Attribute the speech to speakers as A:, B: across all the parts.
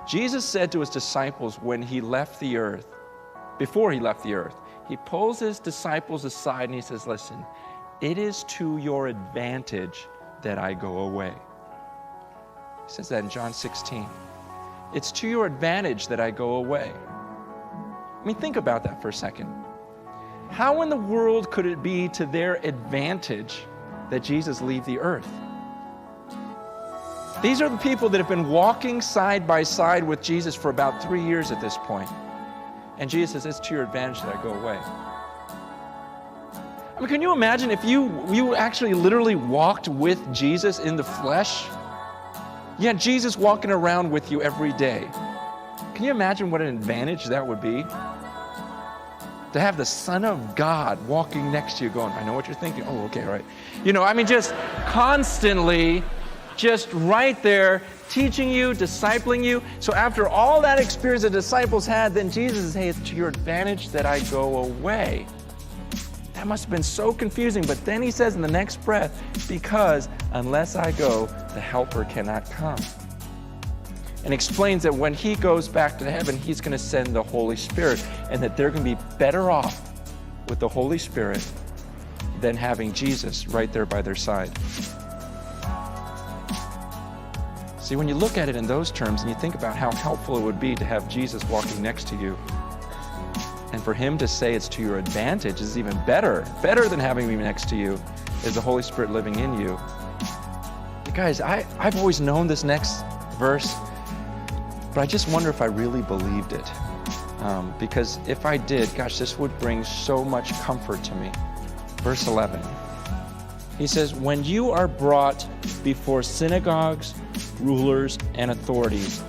A: Jesus said to his disciples when he left the earth, before he left the earth, he pulls his disciples aside and he says, listen, it is to your advantage that I go away. He says that in John 16. It's to your advantage that I go away. I mean, think about that for a second. How in the world could it be to their advantage that Jesus leave the earth? These are the people that have been walking side by side with Jesus for about 3 years at this point. And Jesus says, it's to your advantage that I go away. I mean, can you imagine if you actually literally walked with Jesus in the flesh? You had Jesus walking around with you every day. Can you imagine what an advantage that would be? To have the Son of God walking next to you going, I know what you're thinking. Oh, okay, right. Just constantly, just right there, teaching you, discipling you. So after all that experience the disciples had, then Jesus says, hey, it's to your advantage that I go away. That must have been so confusing. But then he says in the next breath, because unless I go, the Helper cannot come. And explains that when he goes back to heaven, he's going to send the Holy Spirit, and that they're going to be better off with the Holy Spirit than having Jesus right there by their side. See, when you look at it in those terms and you think about how helpful it would be to have Jesus walking next to you, and for him to say it's to your advantage is even better than having me next to you, is the Holy Spirit living in you. Guys, I've always known this next verse, but I just wonder if I really believed it. Because if I did, gosh, this would bring so much comfort to me. Verse 11. He says, when you are brought before synagogues, rulers, and authorities,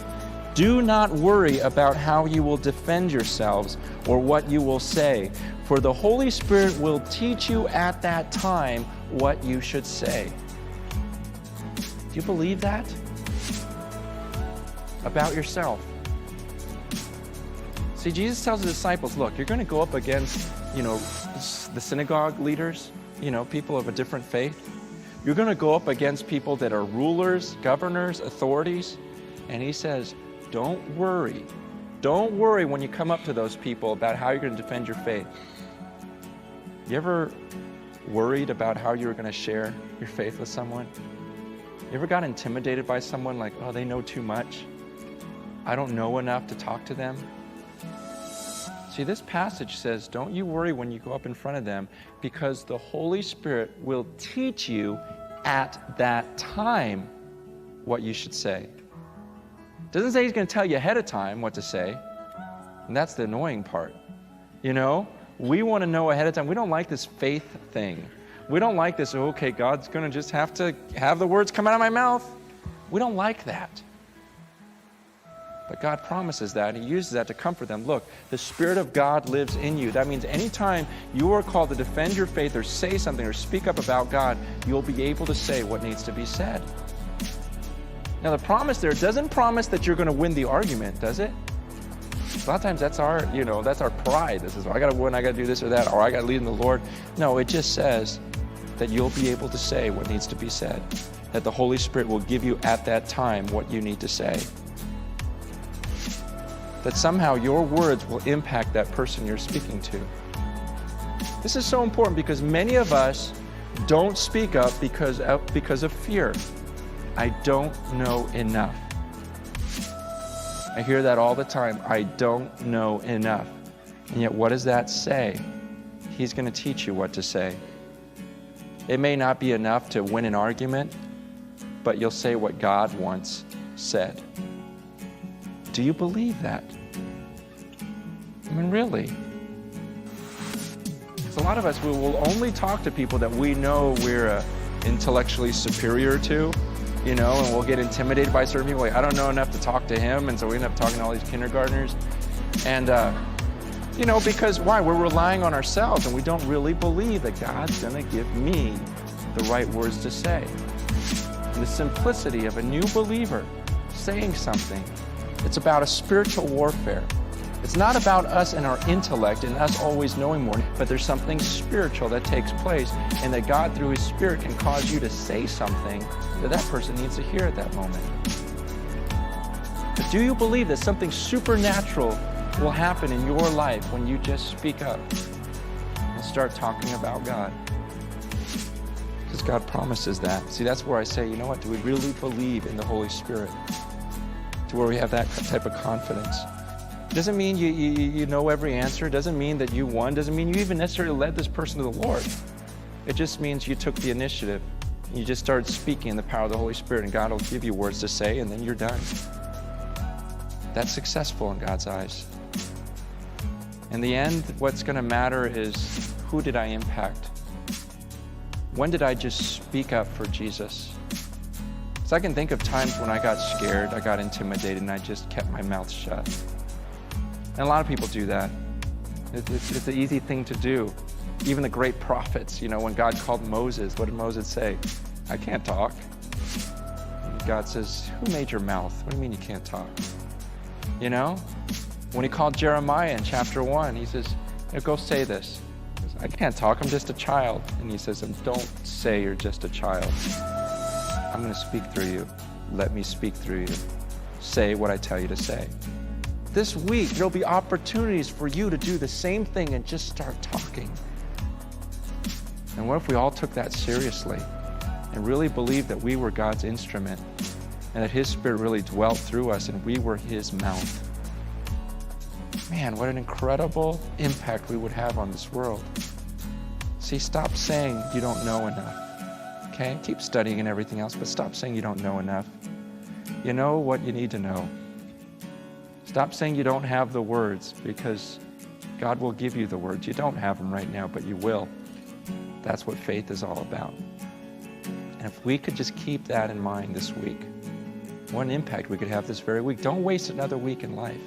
A: do not worry about how you will defend yourselves or what you will say, for the Holy Spirit will teach you at that time what you should say. Do you believe that? About yourself. See, Jesus tells the disciples, look, you're going to go up against, the synagogue leaders, people of a different faith. You're going to go up against people that are rulers, governors, authorities. And he says, don't worry. Don't worry when you come up to those people about how you're going to defend your faith. You ever worried about how you were going to share your faith with someone? You ever got intimidated by someone like, oh, they know too much? I don't know enough to talk to them? See, this passage says, don't you worry when you go up in front of them, because the Holy Spirit will teach you at that time what you should say. It doesn't say he's going to tell you ahead of time what to say, and that's the annoying part. We want to know ahead of time. We don't like this faith thing. We don't like this, okay, God's going to just have to have the words come out of my mouth. We don't like that. But God promises that, and he uses that to comfort them. Look, the Spirit of God lives in you. That means anytime you are called to defend your faith or say something or speak up about God, you'll be able to say what needs to be said. Now, the promise there doesn't promise that you're going to win the argument, does it? A lot of times that's our pride. This is, I got to win, I got to do this or that, or I got to lead in the Lord. No, it just says that you'll be able to say what needs to be said, that the Holy Spirit will give you at that time what you need to say. That somehow your words will impact that person you're speaking to. This is so important because many of us don't speak up because of fear. I don't know enough. I hear that all the time. I don't know enough. And yet what does that say? He's going to teach you what to say. It may not be enough to win an argument, but you'll say what God once said. Do you believe that? I mean, really? Because a lot of us, we will only talk to people that we know we're intellectually superior to, and we'll get intimidated by certain people. Like, I don't know enough to talk to him, and so we end up talking to all these kindergartners. And, because why? We're relying on ourselves, and we don't really believe that God's going to give me the right words to say. And the simplicity of a new believer saying something, it's about a spiritual warfare. It's not about us and our intellect and us always knowing more, but there's something spiritual that takes place, and that God, through his Spirit, can cause you to say something that person needs to hear at that moment. But do you believe that something supernatural will happen in your life when you just speak up and start talking about God? Because God promises that. See, that's where I say, you know what? Do we really believe in the Holy Spirit? To where we have that type of confidence. Doesn't mean you know every answer. Doesn't mean that you won. Doesn't mean you even necessarily led this person to the Lord. It just means you took the initiative. And you just started speaking in the power of the Holy Spirit, and God will give you words to say, and then you're done. That's successful in God's eyes. In the end, what's going to matter is, who did I impact? When did I just speak up for Jesus? So I can think of times when I got scared, I got intimidated, and I just kept my mouth shut. And a lot of people do that. It's an easy thing to do. Even the great prophets, when God called Moses, what did Moses say? I can't talk. And God says, who made your mouth? What do you mean you can't talk? When he called Jeremiah in chapter 1, he says, go say this. He says, I can't talk, I'm just a child. And he says, don't say you're just a child. I'm going to speak through you. Let me speak through you. Say what I tell you to say. This week, there'll be opportunities for you to do the same thing and just start talking. And what if we all took that seriously and really believed that we were God's instrument and that His Spirit really dwelt through us and we were His mouth? Man, what an incredible impact we would have on this world. See, stop saying you don't know enough. Okay? Keep studying and everything else, but stop saying you don't know enough. You know what you need to know. Stop saying you don't have the words, because God will give you the words. You don't have them right now, but you will. That's what faith is all about. And if we could just keep that in mind this week, what an impact we could have this very week. Don't waste another week in life.